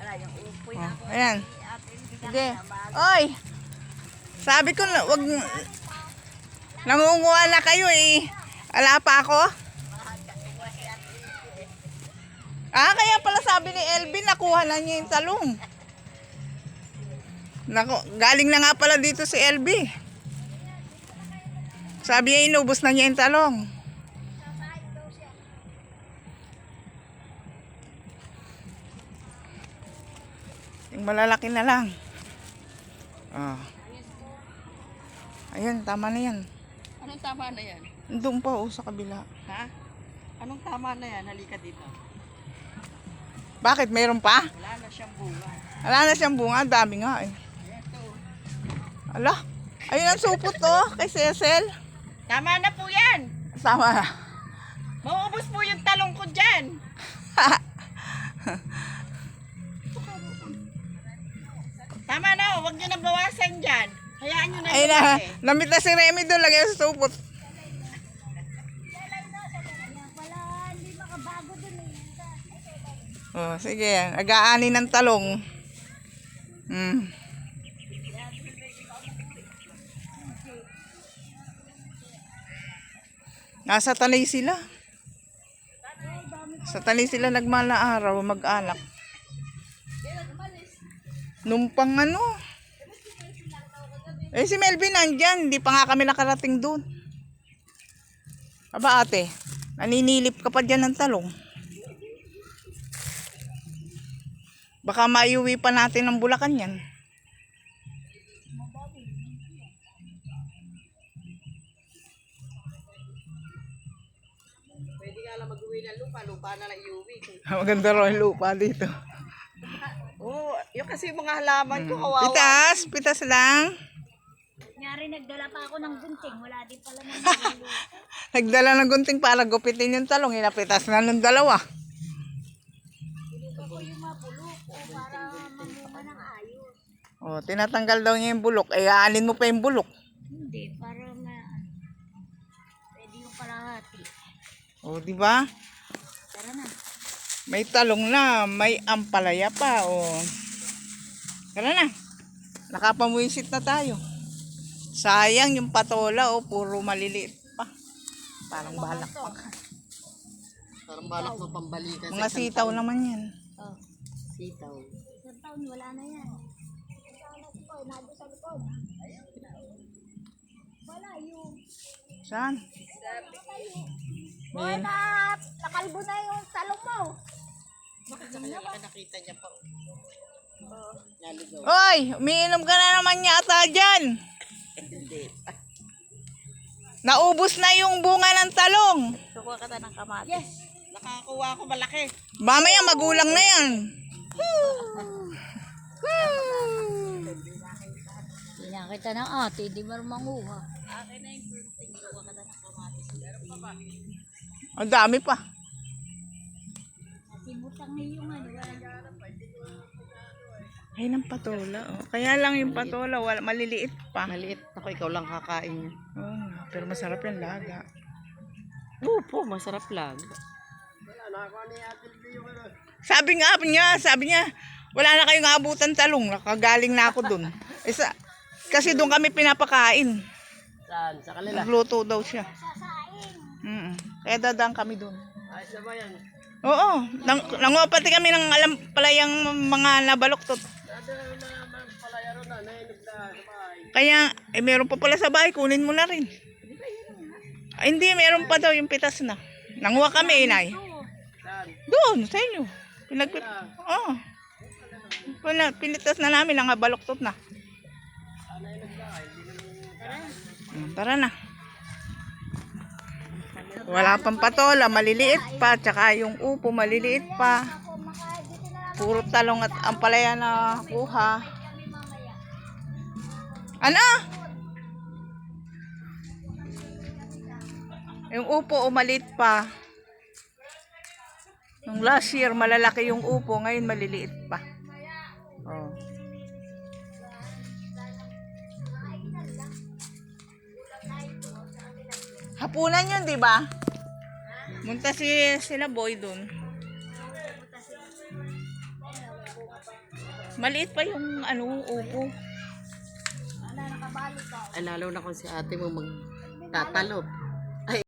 Oh, ayan. Sige. Oy! Sabi ko, wag... Nangunguha na kayo eh. Ala pa ako? Ah, kaya pala sabi ni Elvin, nakuha na niya yung talong. Galing na nga pala dito si Elvin. Sabi niya, inubos na niya yung talong. Yung malalaki na lang. Oh. Ayun, tama na yan. Anong tama na yan? Doon pa sa kabila. Ha? Anong tama na yan? Halika dito. Bakit? Mayroon pa? Wala na siyang bunga. Wala na siyang bunga. Dami nga eh. Ito. Ala. Ayun ang supot kay Cecil. Tama na po yan. Tama na. Mauubos po yung talong ko dyan. Tama na. Huwag nyo na bawasan dyan. Hayaan nyo na. Ay na. Namit na si Remy doon. Lagay sa supot. Oh, sige. Agaani ng talong. Nasa talay sila. Sa talay sila nagmala araw, mag-anak. Numpang ano. Eh si Melvin nandyan, hindi pa nga kami nakarating doon. Aba ate, naninilip ka pa dyan ng talong. Baka maiuwi pa natin ng Bulacan yan. Pwede nga lang mag-uwi ng lupa. Lupa na lang iuwi. Maganda raw yung lupa dito. Oo. Yung kasi mga halaman ko kawawa. Pitas lang. Nyari nagdala pa ako ng gunting. Wala din pala ng Nagdala ng gunting para gupitin yung talong. Inapitas na ng dalawa. ko yung mapulok para mamunga ng ayos. Oh, tinatanggal daw niya yung bulok. Eh, aanin mo pa yung bulok. Hindi, para pwede yung kalahati. Oh, di ba? Tara na. May talong na, may ampalaya pa. Oh. Tara na. Nakapamuisit na tayo. Sayang yung patola, puro maliliit pa. Parang balak pa. Parang balak mo pambalikan. Mga sitaw naman yan. Oh. Sitaw. Isang taon, wala na yan. Nado sa likod. Wala yung... Saan? Wala! Nakalbo na yung talong mo. Bakit sa kanya nakita niya pa? Naligaw. Oy, umiinom ka na naman yata dyan. Hindi. Naubos na yung bunga ng talong. Sukuha ka ng kamatis. Yes. Nakakuha ako malaki. Mamaya magulang na yan. Pinakita ng ate, di ba manguha? Akin na yung gunting. Kuha ka na ng kamatis. Meron pa ba? Ang dami pa. Nasibutang niyo nga. Ay, ng patola. Kaya lang yung patola, maliliit pa. Maliit. Ako ikaw lang kakain niya. Oh, pero masarap yung laga. Opo, masarap lang. Sabi niya, wala na kayong abutan talong. Nakagaling na ako dun. Kasi doon kami pinapakain. Saan? Sa kanila? Nagluto daw siya. Kaya dadaan kami dun. Ayos na ba yan? Oo. Nanguha pati kami ng alam pala yung mga nabaloktot. Kaya, meron pa pala sa bahay. Kunin mo na rin. Ay, hindi, meron pa daw yung pitas na. Nanguha kami, inay. Doon, sa inyo. Pinitas na namin, nangabaloktot na. Tara na. Wala pang patola, maliliit pa. Tsaka yung upo, maliliit pa. Puro talong at ampalaya na kuha. Ano? Yung upo, maliit pa. Nung last year, malalaki yung upo. Ngayon, maliliit pa. Oh. Hapunan yun, di ba? Munta sila boy dun. Maliit pa yung ano, upo. Wala, nakabalo pa. Ay, lalo na kung si ate mo magtatalop.